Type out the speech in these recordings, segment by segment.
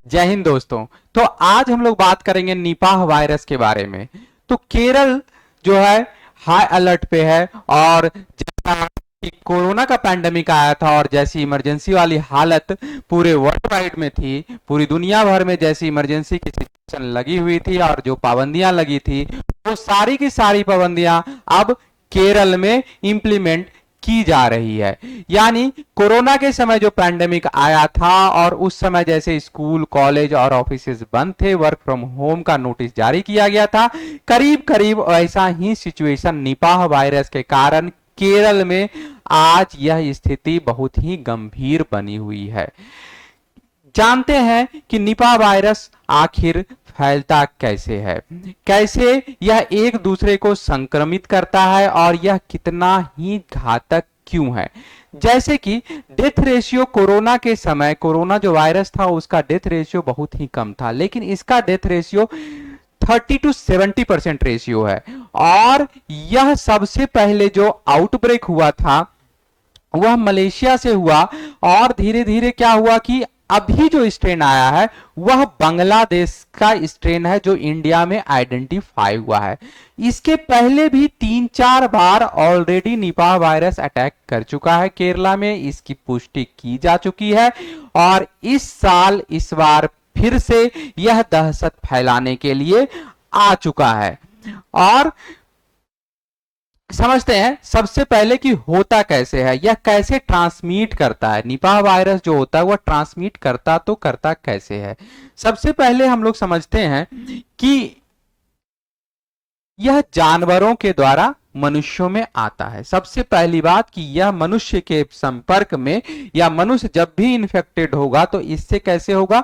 जय हिंद दोस्तों। तो आज हम लोग बात करेंगे निपाह वायरस के बारे में। तो केरल जो है हाई अलर्ट पे है। और जैसा कि कोरोना का पैंडेमिक आया था और जैसी इमरजेंसी वाली हालत पूरे वर्ल्ड वाइड में थी, पूरी दुनिया भर में जैसी इमरजेंसी की सिचुएशन लगी हुई थी और जो पाबंदियां लगी थी, वो सारी की सारी पाबंदियां अब केरल में इंप्लीमेंट की जा रही है। यानी कोरोना के समय जो पैंडेमिक आया था और उस समय जैसे स्कूल कॉलेज और ऑफिसेज बंद थे, वर्क फ्रॉम होम का नोटिस जारी किया गया था, करीब करीब ऐसा ही सिचुएशन निपाह वायरस के कारण केरल में आज यह स्थिति बहुत ही गंभीर बनी हुई है। जानते हैं कि निपाह वायरस आखिर फैलता कैसे है, कैसे यह एक दूसरे को संक्रमित करता है और यह कितना ही घातक क्यों है। जैसे कि डेथ रेशियो कोरोना के समय, कोरोना जो वायरस था उसका डेथ रेशियो बहुत ही कम था, लेकिन इसका डेथ रेशियो 30 to 70% रेशियो है। और यह सबसे पहले जो आउटब्रेक हुआ था वह मलेशिया से हुआ और धीरे धीरे क्या हुआ कि अभी जो स्ट्रेन आया है वह बांग्लादेश का स्ट्रेन है जो इंडिया में आइडेंटिफाई हुआ है। इसके पहले भी 3-4 बार ऑलरेडी निपाह वायरस अटैक कर चुका है केरला में, इसकी पुष्टि की जा चुकी है। और इस साल इस बार फिर से यह दहशत फैलाने के लिए आ चुका है। और समझते हैं सबसे पहले कि होता कैसे है, यह कैसे ट्रांसमिट करता है। निपाह वायरस जो होता है वह ट्रांसमिट करता तो करता कैसे है। सबसे पहले हम लोग समझते हैं कि यह जानवरों के द्वारा मनुष्यों में आता है। सबसे पहली बात कि यह मनुष्य के संपर्क में, या मनुष्य जब भी इन्फेक्टेड होगा तो इससे कैसे होगा,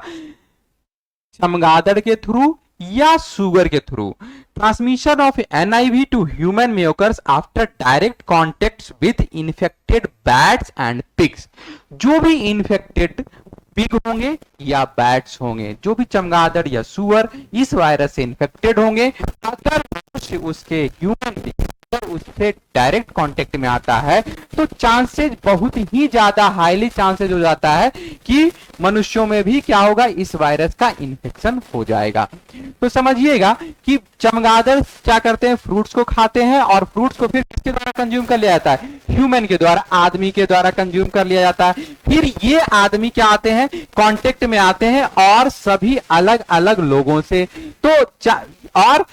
चमगादड़ के थ्रू या सुगर के through. Transmission of NIV to human में occurs after direct contact with infected bats and pigs. जो भी इन्फेक्टेड पिग होंगे या बैट्स होंगे, जो भी चमगादड़ या सुअर इस वायरस से इन्फेक्टेड होंगे, अगर मनुष्य उसके ह्यूमन उससे डायरेक्ट कांटेक्ट में आता है तो चांसेस बहुत ही ज्यादा हाईली चांसेस हो जाता है कि मनुष्यों में भी क्या होगा, इस वायरस का इन्फेक्शन हो जाएगा। तो समझिएगा कि चमगादड़ क्या करते हैं, फ्रूट्स को खाते हैं और फ्रूट्स को फिर किसके द्वारा कंज्यूम कर लिया जाता है, ह्यूमन के द्वारा, आदमी के द्वारा कंज्यूम कर लिया जाता है। फिर ये आदमी क्या आते हैं, कांटेक्ट में आते हैं और सभी अलग अलग लोगों से। तो और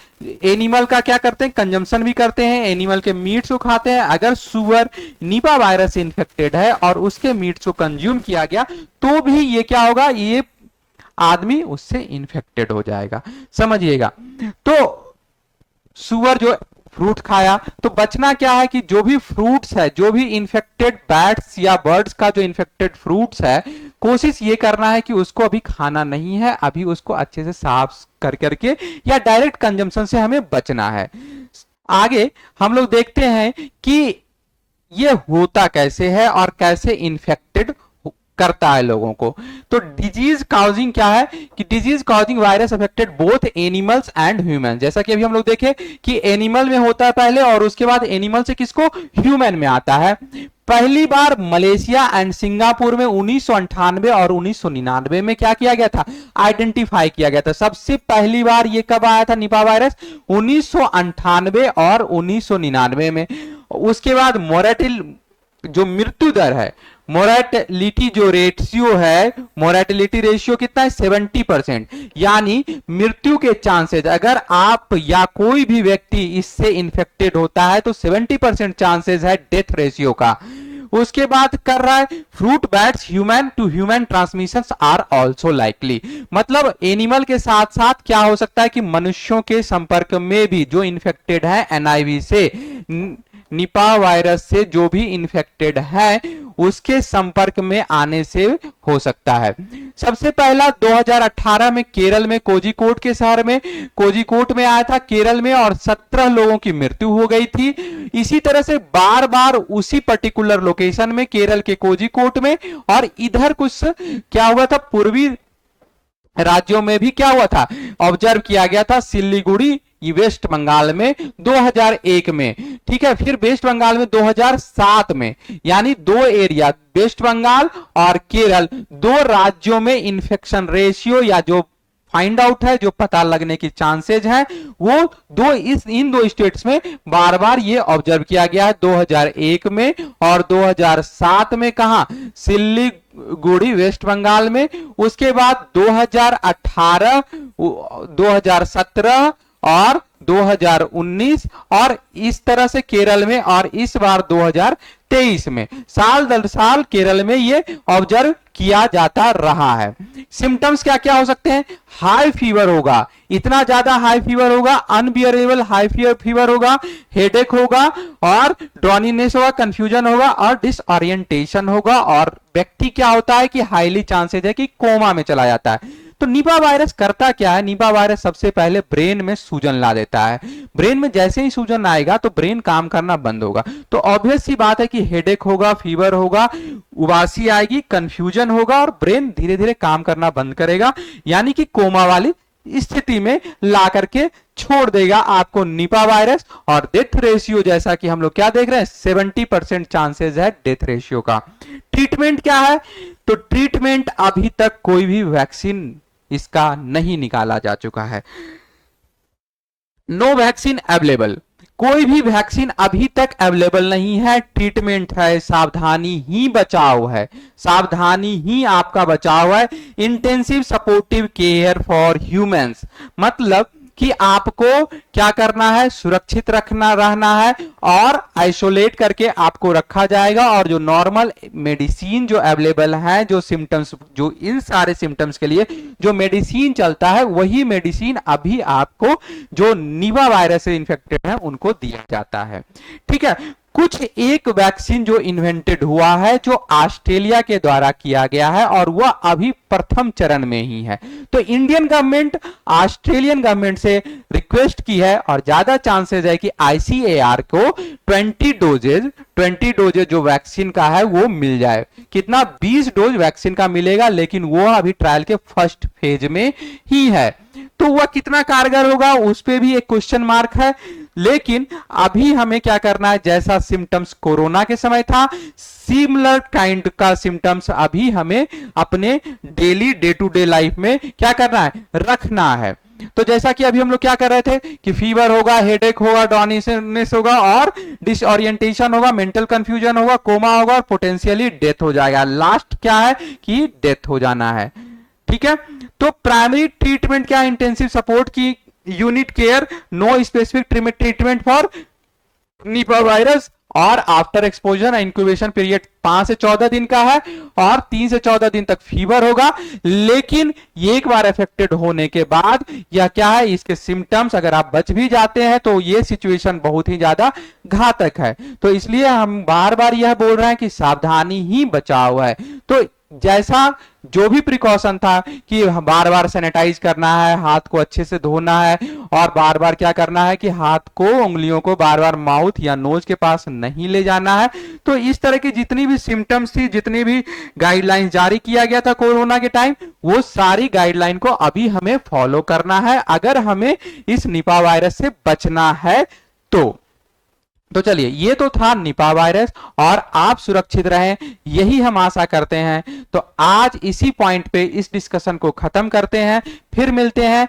एनिमल का क्या करते हैं, कंजम्पशन भी करते हैं, एनिमल के मीट्स को खाते हैं। अगर सुअर निपा वायरस से इन्फेक्टेड है और उसके मीट्स को कंज्यूम किया गया तो भी ये क्या होगा, ये आदमी उससे इन्फेक्टेड हो जाएगा। समझिएगा। तो सुअर जो फ्रूट खाया तो बचना क्या है कि जो भी फ्रूट्स है, जो भी इन्फेक्टेड बैट्स या बर्ड्स का जो इन्फेक्टेड फ्रूट्स है, कोशिश ये करना है कि उसको अभी खाना नहीं है, अभी उसको अच्छे से साफ कर करके या डायरेक्ट कंजम्पशन से हमें बचना है। आगे हम लोग देखते हैं कि ये होता कैसे है और कैसे इन्फेक्टेड करता है लोगों को। तो डिजीज काउजिंग क्या है कि disease causing virus affected both animals and human. जैसा कि अभी हम लोग देखे कि एनिमल में होता है पहले और उसके बाद एनिमल से किसको, ह्यूमन में आता है। पहली बार मलेशिया एंड सिंगापुर में 1998 और 1999 में क्या किया गया था, आइडेंटिफाई किया गया था। सबसे पहली बार ये कब आया था निपा वायरस, 1998 और 1999 में। उसके बाद मोरेटिल जो मृत्यु दर है, मोरेटिलिटी जो रेशियो है, मोरेटिलिटी रेशियो कितना है, 70%। यानी मृत्यु के चांसेस, अगर आप या कोई भी व्यक्ति इससे इन्फेक्टेड होता है तो 70% चांसेस है डेथ रेशियो का। उसके बाद कर रहा है fruit bats human to human transmission are also likely. मतलब एनिमल के साथ साथ क्या हो सकता है कि मनुष्यों के संपर्क में भी जो इन्फेक्टेड है एनआईवी से, निपा वायरस से जो भी इन्फेक्टेड है उसके संपर्क में आने से हो सकता है। सबसे पहला 2018 में केरल में कोझिकोड के शहर में, कोझिकोड में आया था केरल में और 17 लोगों की मृत्यु हो गई थी। इसी तरह से बार बार उसी पर्टिकुलर लोकेशन में, केरल के कोझिकोड में, और इधर कुछ क्या हुआ था, पूर्वी राज्यों में भी क्या हुआ था, ऑब्जर्व किया गया था, सिल्लीगुड़ी ये वेस्ट बंगाल में 2001 में, ठीक है। फिर वेस्ट बंगाल में 2007 में, यानी दो एरिया वेस्ट बंगाल और केरल, दो राज्यों में इन्फेक्शन रेशियो या जो फाइंड आउट है, जो पता लगने की चांसेज है, वो इन दो स्टेट्स में बार बार ये ऑब्जर्व किया गया है, 2001 में और 2007 में। कहा? सिल्लीगुड़ी वेस्ट बंगाल में। उसके बाद 2018, 2017 और 2019 और इस तरह से केरल में, और इस बार 2023 में। साल दर साल केरल में ये ऑब्जर्व किया जाता रहा है। सिम्टम्स क्या क्या हो सकते हैं? हाई फीवर होगा, इतना ज्यादा हाई फीवर होगा, अनबियरेबल हाई फीवर होगा, हेडेक होगा और ड्रॉनीनेस होगा, कंफ्यूजन होगा और डिसओरिएंटेशन होगा। और व्यक्ति क्या होता है कि हाईली चांसेस है कि कोमा में चला जाता है। तो निपा वायरस करता क्या है? निपा वायरस सबसे पहले ब्रेन में सूजन ला देता है। ब्रेन में जैसे ही सूजन आएगा तो ब्रेन काम करना बंद होगा। तो ऑब्वियस सी बात है कि हेडेक होगा, फीवर होगा, उबासी आएगी, कंफ्यूजन होगा और ब्रेन धीरे धीरे काम करना बंद करेगा, यानी कि कोमा वाली स्थिति में ला करके छोड़ देगा आपको निपा वायरस। और डेथ रेशियो, जैसा कि हम लोग क्या देख रहे हैं, 70% चांसेस है डेथ रेशियो का। ट्रीटमेंट क्या है? तो ट्रीटमेंट अभी तक कोई भी वैक्सीन इसका नहीं निकाला जा चुका है। नो वैक्सीन अवेलेबल, कोई भी वैक्सीन अभी तक अवेलेबल नहीं है। ट्रीटमेंट है, सावधानी ही बचाव है, सावधानी ही आपका बचाव है। Intensive supportive care for humans, मतलब कि आपको क्या करना है? सुरक्षित रहना है और आइसोलेट करके आपको रखा जाएगा। और जो नॉर्मल मेडिसिन जो अवेलेबल है, जो सिम्टम्स, जो इन सारे सिम्टम्स के लिए जो मेडिसिन चलता है, वही मेडिसिन अभी आपको जो निपा वायरस से इन्फेक्टेड है उनको दिया जाता है, ठीक है। कुछ एक वैक्सीन जो इन्वेंटेड हुआ है, जो ऑस्ट्रेलिया के द्वारा किया गया है और वह अभी प्रथम चरण में ही है। तो इंडियन गवर्नमेंट ऑस्ट्रेलियन गवर्नमेंट से रिक्वेस्ट की है और ज्यादा चांसेस है कि आईसीएआर को 20 डोजेज जो वैक्सीन का है वो मिल जाए। कितना? 20 डोज वैक्सीन का मिलेगा, लेकिन वो अभी ट्रायल के फर्स्ट फेज में ही है। तो वह कितना कारगर होगा उस पे भी एक क्वेश्चन मार्क है। लेकिन अभी हमें क्या करना है? जैसा सिम्टम्स कोरोना के समय था, सिमिलर काइंड का सिम्टम्स अभी हमें अपने daily day to day life में क्या करना है? रखना है। तो जैसा कि अभी हम लोग क्या कर रहे थे कि फीवर होगा, हेडेक होगा, ड्रॉनीनेस होगा और डिसओरिएंटेशन होगा, मेंटल कंफ्यूजन होगा, कोमा होगा और पोटेंशियली डेथ हो जाएगा। लास्ट क्या है कि डेथ हो जाना है, ठीक है। तो प्राइमरी ट्रीटमेंट क्या? इंटेंसिव सपोर्ट की unit care, no specific treatment for Nipah virus. और आफ्टर एक्सपोजर इंक्यूबेशन पीरियड 5 से 14 दिन का है और 3 से 14 दिन तक फीवर होगा। लेकिन एक बार अफेक्टेड होने के बाद यह क्या है? इसके सिम्टम्स अगर आप बच भी जाते हैं तो ये सिचुएशन बहुत ही ज्यादा घातक है। तो इसलिए हम बार बार यह बोल रहे हैं कि सावधानी ही बचाव है। तो जैसा जो भी प्रिकॉशन था कि बार बार सैनिटाइज करना है, हाथ को अच्छे से धोना है और बार बार क्या करना है कि हाथ को, उंगलियों को बार बार माउथ या नोज के पास नहीं ले जाना है। तो इस तरह की जितनी भी सिम्टम्स थी, जितनी भी गाइडलाइन जारी किया गया था कोरोना के टाइम, वो सारी गाइडलाइन को अभी हमें फॉलो करना है अगर हमें इस निपा वायरस से बचना है तो चलिए, ये तो था निपा वायरस और आप सुरक्षित रहें, यही हम आशा करते हैं। तो आज इसी पॉइंट पे इस डिस्कशन को खत्म करते हैं, फिर मिलते हैं